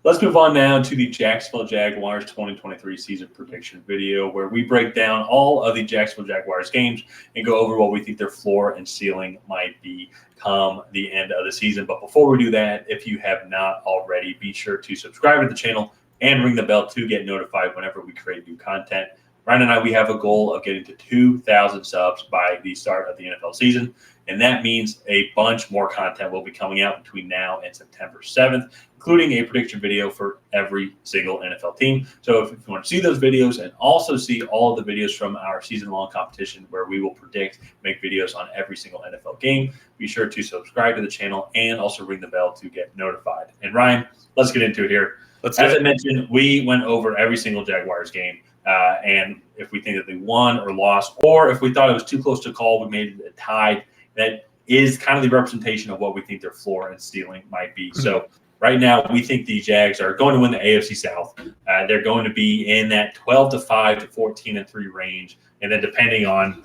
Let's move on now to the Jacksonville Jaguars 2023 season prediction video, where we break down all of the Jacksonville Jaguars games and go over what we think their floor and ceiling might be come the end of the season. But before we do that, if you have not already, be sure to subscribe to the channel and ring the bell to get notified whenever we create new content. Ryan and I, we have a goal of getting to 2,000 subs by the start of the NFL season, and that means a bunch more content will be coming out between now and September 7th, including a prediction video for every single NFL team. So if you want to see those videos and also see all of the videos from our season-long competition where we will predict, make videos on every single NFL game, be sure to subscribe to the channel and also ring the bell to get notified. And Ryan, let's get into it here. As I mentioned, we went over every single Jaguars game. And if we think that they won or lost, or if we thought it was too close to call, we made it a tie. That is kind of the representation of what we think their floor and ceiling might be. So right now, we think the Jags are going to win the AFC South. They're going to be in that 12-5 to 14-3 range. And then depending on,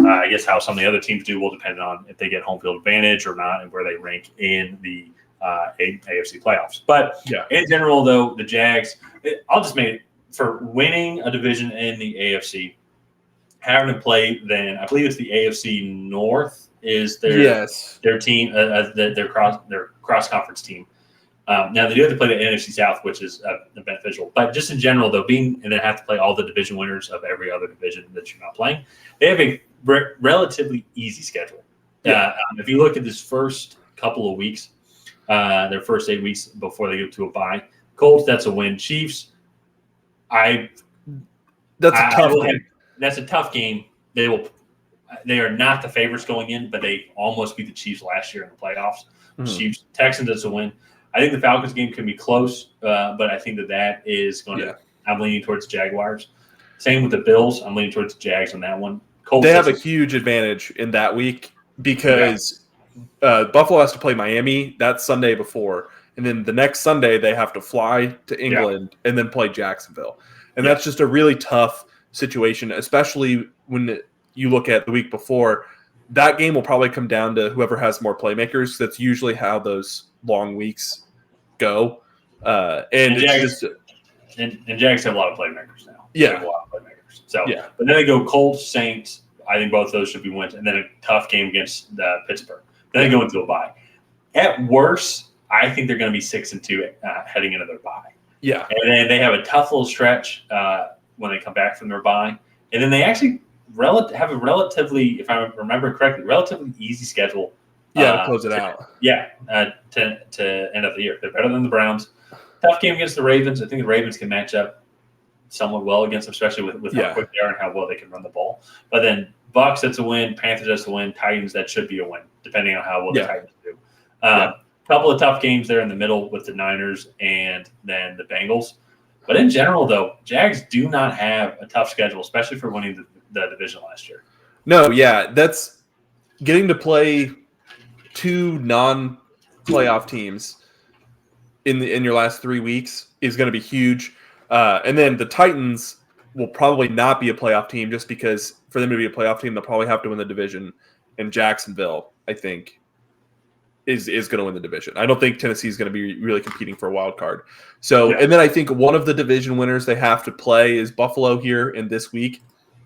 I guess, how some of the other teams do will depend on if they get home field advantage or not and where they rank in the AFC playoffs. But in general, though, the Jags, I'll just make it for winning a division in the AFC, having to play then, I believe it's the AFC North is their team, their cross conference team. Now they do have to play the NFC South, which is beneficial. But just in general, though, and then have to play all the division winners of every other division that you're not playing, they have a relatively easy schedule. If you look at this first couple of weeks, their first 8 weeks before they go to a bye, Colts, that's a win. Chiefs, that's a tough game. They are not the favorites going in, but they almost beat the Chiefs last year in the playoffs. Chiefs, Texans, that's a win. I think the Falcons game can be close, but I think that is going to. I'm leaning towards the Jaguars. Same with the Bills. I'm leaning towards the Jags on that one. Colts, they have a huge advantage in that week because Buffalo has to play Miami that Sunday before. And then the next Sunday, they have to fly to England and then play Jacksonville. And that's just a really tough situation, especially when you look at the week before. That game will probably come down to whoever has more playmakers. That's usually how those long weeks go. And Jags have a lot of playmakers now. Yeah. They have a lot of playmakers. So, but then they go Colts, Saints. I think both of those should be wins. And then a tough game against Pittsburgh. Then they go into a bye. At worst, I think they're going to be 6-2 heading into their bye. Yeah. And then they have a tough little stretch when they come back from their bye. And then they actually have a relatively, if I remember correctly, relatively easy schedule. To close it out. To end of the year. They're better than the Browns. Tough game against the Ravens. I think the Ravens can match up somewhat well against them, especially with how quick they are and how well they can run the ball. But then Bucs, that's a win. Panthers, that's a win. Titans, that should be a win, depending on how well the Titans do. Couple of tough games there in the middle with the Niners and then the Bengals. But in general, though, Jags do not have a tough schedule, especially for winning the division last year. No, that's getting to play two non-playoff teams in your last 3 weeks is going to be huge. And then the Titans will probably not be a playoff team just because for them to be a playoff team, they'll probably have to win the division. And Jacksonville, I think, is going to win the division. I don't think Tennessee is going to be really competing for a wild card. So, and then I think one of the division winners they have to play is Buffalo here in this week,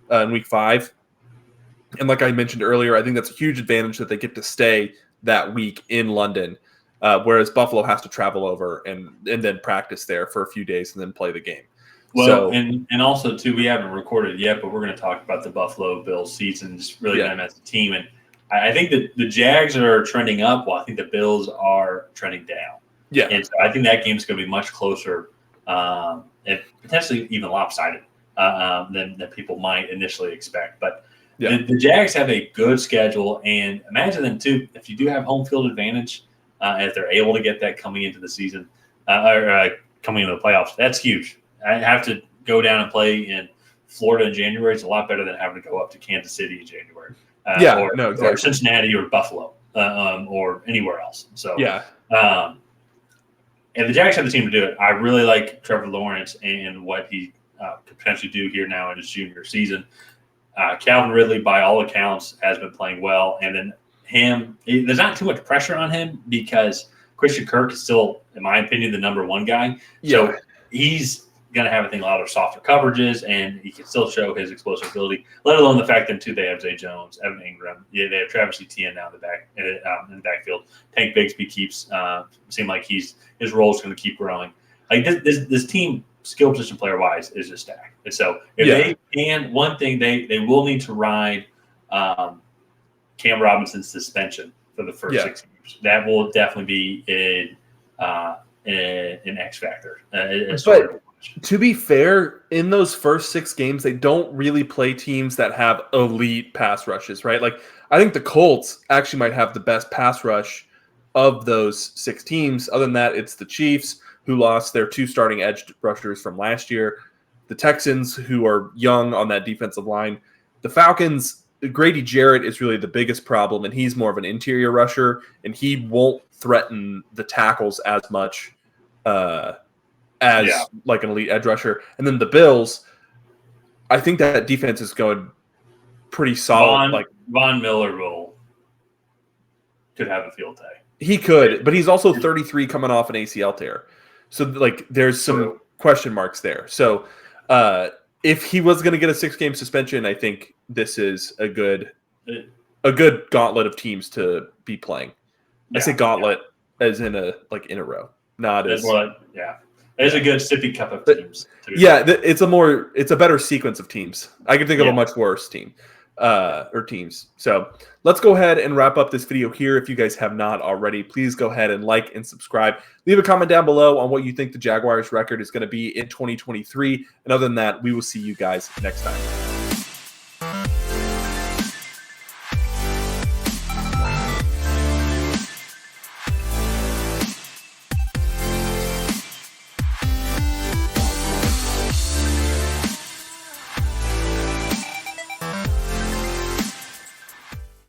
in week 5. And like I mentioned earlier, I think that's a huge advantage that they get to stay that week in London, whereas Buffalo has to travel over and then practice there for a few days and then play the game. Well, and also, too, we haven't recorded it yet, but we're going to talk about the Buffalo Bills season, just really them as a team. And I think that the Jags are trending up, while I think the Bills are trending down. Yeah. And so I think that game's going to be much closer and potentially even lopsided than people might initially expect. But the Jags have a good schedule, and imagine them, too, if you do have home field advantage, if they're able to get that coming into the season or coming into the playoffs, that's huge. I have to go down and play in Florida in January. It's a lot better than having to go up to Kansas City in January. Or Cincinnati or Buffalo or anywhere else. So, and the Jags have the team to do it. I really like Trevor Lawrence and what he could potentially do here now in his junior season. Calvin Ridley, by all accounts, has been playing well. And then there's not too much pressure on him because Christian Kirk is still, in my opinion, the number one guy. Yeah. So he's going to have, I think, a lot of softer coverages, and he can still show his explosive ability, let alone the fact that, too, they have Zay Jones, Evan Ingram. Yeah, they have Travis Etienne now in the backfield. Tank Bigsby keeps seem like his role is going to keep growing. Like this team, skill position player-wise, is just stacked. And so if they can, one thing, they will need to ride Cam Robinson's suspension for the first 6 years. That will definitely be an X factor. But to be fair, in those first 6 games, they don't really play teams that have elite pass rushes, right? Like, I think the Colts actually might have the best pass rush of those 6 teams. Other than that, it's the Chiefs, who lost their 2 starting edge rushers from last year, the Texans, who are young on that defensive line, the Falcons. Grady Jarrett is really the biggest problem, and he's more of an interior rusher, and he won't threaten the tackles as much as like an elite edge rusher. And then the Bills, I think that defense is going pretty solid. Von Miller could have a field day. He could, but he's also 33 coming off an ACL tear. So, like, there's some question marks there. So, if he was going to get a 6-game suspension, I think this is a good gauntlet of teams to be playing. I say gauntlet as in a row, not as There's a good sippy cup of teams. It's a better sequence of teams. I can think of a much worse team or teams. So let's go ahead and wrap up this video here. If you guys have not already, please go ahead and like and subscribe. Leave a comment down below on what you think the Jaguars record is going to be in 2023. And other than that, we will see you guys next time.